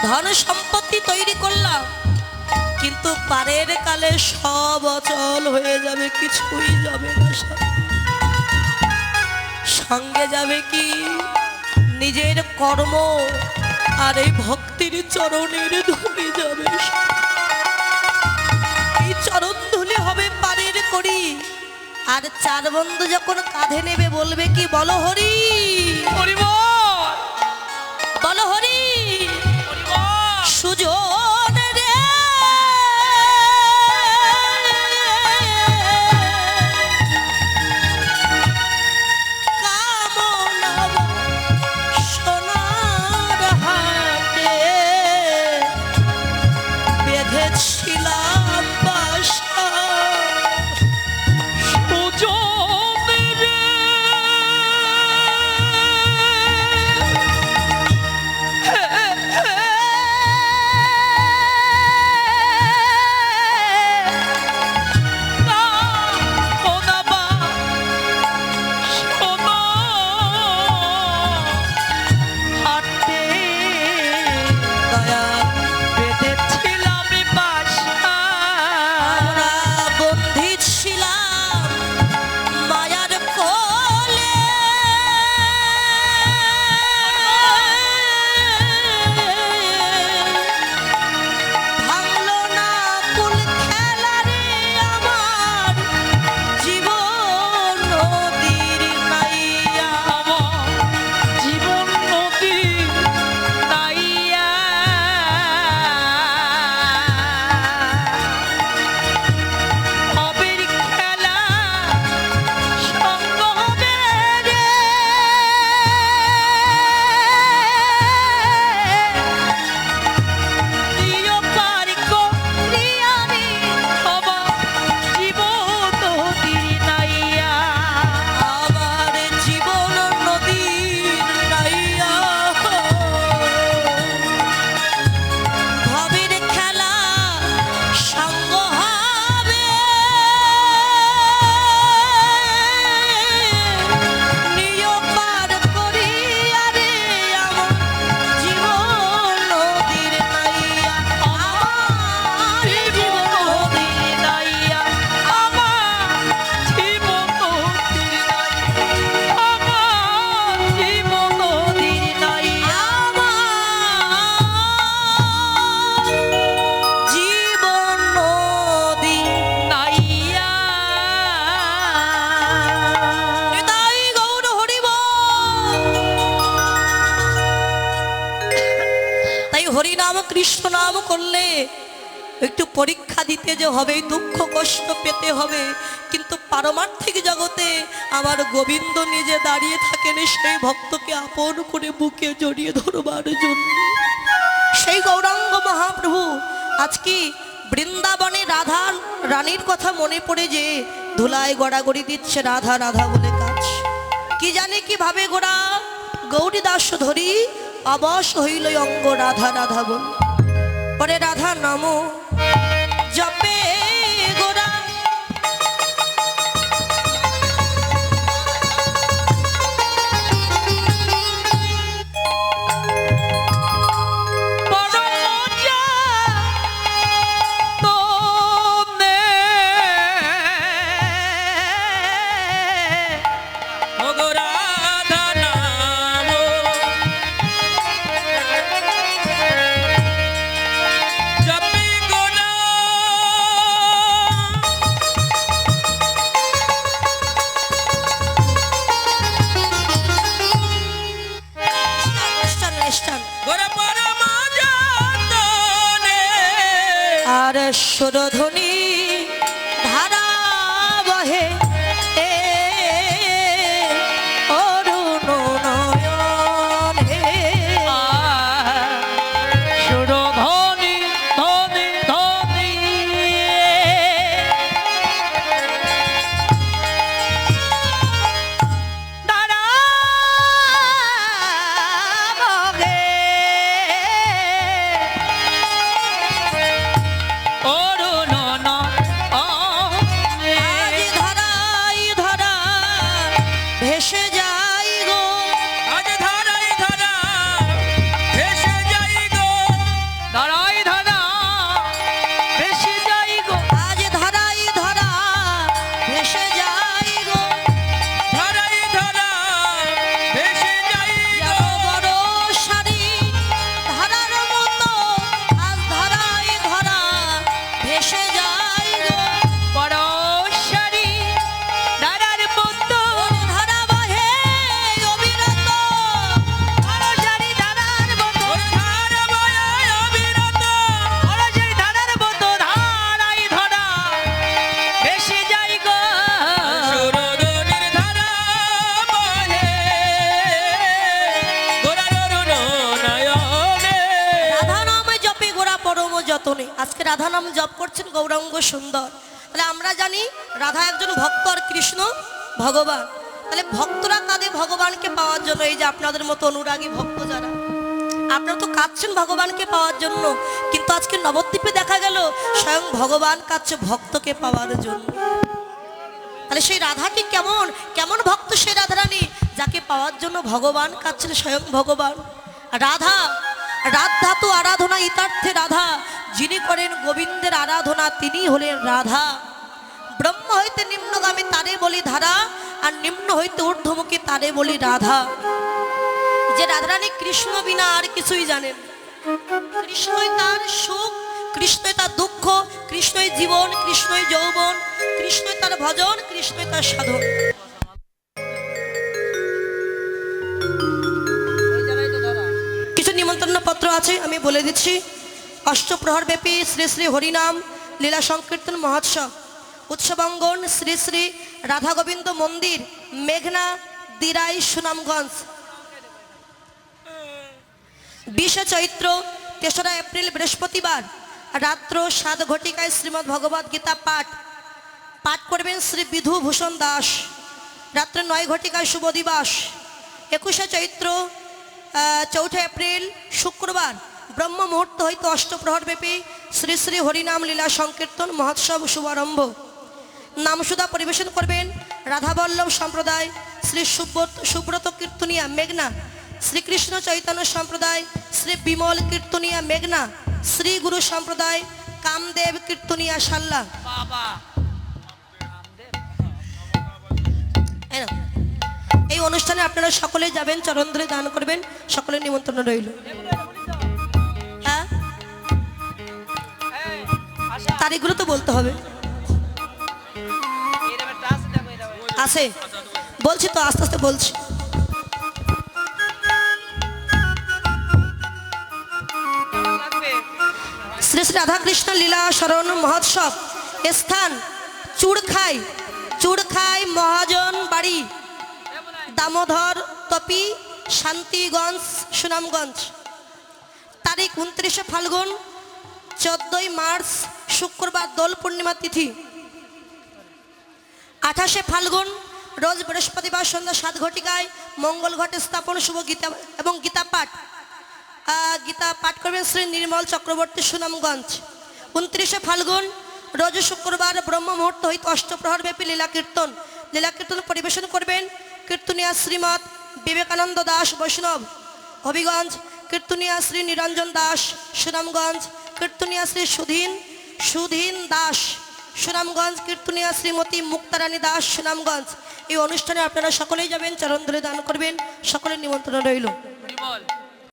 ধন সম্পত্তি তৈরি করলাম, কিন্তু পারের কালে সব অচল হয়ে যাবে, কিছুই যাবে না। সঙ্গে যাবে কি নিজের কর্ম আর এই ভক্তির চরণের ধুলি যাবে। এই চরণ ধুলি হবে পারের করি। আর চার বন্ধু যখন কাঁধে নেবে বলবে কি, বলো হরি হরি বলো হরি সুজন রে কামনা সোনার হাতে বেঁধেছিলাম বাসা সুজন রে হরিনাম কৃষ্ণ নাম করলে একটু পরীক্ষা দিতে যে হবে, দুঃখ কষ্ট পেতে হবে, কিন্তু পারমার্থিক জগতে আমার গোবিন্দ নিজে দাঁড়িয়ে থাকেন সেই ভক্তকে আপন করে বুকে জড়িয়ে ধরবার জন্য। সেই গৌরাঙ্গ মহাপ্রভু আজকে বৃন্দাবনে রাধা রানীর কথা মনে পড়ে যে ধুলায় গড়াগড়ি দিচ্ছে রাধা রাধা বলে কাজ। কি জানে কিভাবে গোড়া গৌরী দাস ধরি অবশ হইল অঙ্গ রাধা রাধা বল। পরে রাধা নাম জপে গোরা আর সুরধ্বনি ধারা বহে অরুণ নয়ন হে সুরধ্বনি ধ্বনি ধ্বনি ধারা বহে অরুণ নয়ন আজকে রাধা নাম জপ করছেন গৌরাঙ্গ সুন্দর। তাহলে আমরা জানি রাধা একজন ভক্ত আর কৃষ্ণ ভগবান। তাহলে ভক্তরা কাঁদে ভগবানকে পাওয়ার জন্য। এই যে আপনাদের মতো অনুরাগী ভক্ত যারা, আপনারা তো কাঁদছেন ভগবানকে পাওয়ার জন্য, কিন্তু আজকে নবদ্বীপে দেখা গেল স্বয়ং ভগবান কাঁদছে ভক্তকে পাওয়ার জন্য। তাহলে সেই রাধাটি কেমন কেমন ভক্ত সেই রাধারানী, যাকে পাওয়ার জন্য ভগবান কাঁদছেন স্বয়ং ভগবান। রাধা রাধা তো আরাধনা ইতার্থে রাধা, যিনি করেন গোবিন্দের আরাধনা তিনি হলেন রাধা। ব্রহ্ম হইতে নিম্নগামী তারে বলি ধারা, আর নিম্ন হইতে ঊর্ধ্বমুখী তারে বলি রাধা। যে রাধারানী কৃষ্ণ বিনা আর কিছুই জানেন, কৃষ্ণই তার সুখ, কৃষ্ণই তার দুঃখ, কৃষ্ণই জীবন, কৃষ্ণই যৌবন, কৃষ্ণই তার ভজন, কৃষ্ণই তার সাধন। কিছু নিমন্ত্রণ পত্র আছে, আমি বলে দিচ্ছি। অষ্টপ্রহর ব্যাপী শ্রী শ্রী হরিনাম লীলা সংকীর্তন মহোৎসব, উৎসবাঙ্গন শ্রী শ্রী রাধা গোবিন্দ মন্দির, মেঘনা দিরাই, সুনামগঞ্জ। 20 চৈত্র 3রা এপ্রিল বৃহস্পতিবার রাত্র 7 ঘটিকায় শ্রীমদ্ ভগবদ গীতা পাঠ করবেন শ্রী বিধু ভূষণ দাস। রাত্রে 9 ঘটিকায় শুভ দিবস। 21 চৈত্র 4 এপ্রিল শুক্রবার ব্রহ্ম মুহূর্ত হইতে অষ্টপ্রহর ব্যাপী শ্রী শ্রী হরিনাম লীলা সংকীর্তন মহোৎসব শুভারম্ভ। নামসুধা পরিবেশন করবেন রাধাবল্লভ সম্প্রদায় শ্রী সুব্রত কীর্তনিয়া মেঘনা, শ্রীকৃষ্ণ চৈতন্য সম্প্রদায় শ্রী বিমল কীর্তনিয়া মেঘনা, শ্রী গুরু সম্প্রদায় কামদেব কীর্তনিয়া সাল্লা। এই অনুষ্ঠানে আপনারা সকলে যাবেন, চরণ ধরে দান করবেন, সকলের নিমন্ত্রণ রইল। হ্যাঁ, তারিখগুলো তো বলতে হবে। আছে বলছি তো, আস্তে আস্তে বলছি। শ্রী শ্রী রাধাকৃষ্ণ লীলা শরণ মহোৎসব, স্থান চুড়খাই মহাজন বাড়ি, দামোদর তপি, শান্তিগঞ্জ, সুনামগঞ্জ। তারিখ 29 ফাল্গুন 14 মার্চ শুক্রবার দোল পূর্ণিমা তিথি। 28 ফাল্গুন রোজ বৃহস্পতিবার সন্ধ্যা 7 ঘটিকায় মঙ্গল ঘটে স্থাপন শুভ গীতা এবং গীতা পাঠ করবেন শ্রী নির্মল চক্রবর্তী, সুনামগঞ্জ। 29 ফাল্গুন রোজ শুক্রবার ব্রহ্ম মুহূর্ত হইতে অষ্টপ্রহর ব্যাপী লীলা কীর্তন পরিবেশন করবেন কীর্তনিয়া শ্রীমৎ বিবেকানন্দ দাস বৈষ্ণব, হবিগঞ্জ। কীর্তনিয়া শ্রী নিরঞ্জন দাস, সুনামগঞ্জ। কীর্তনিয়া শ্রী সুধীন দাস, সুনামগঞ্জ। কীর্তনিয়া শ্রীমতী মুক্তারানী দাস, সুনামগঞ্জ। এই অনুষ্ঠানে আপনারা সকলেই যাবেন, চরণ ধরে দান করবেন, সকলের নিমন্ত্রণ রইল।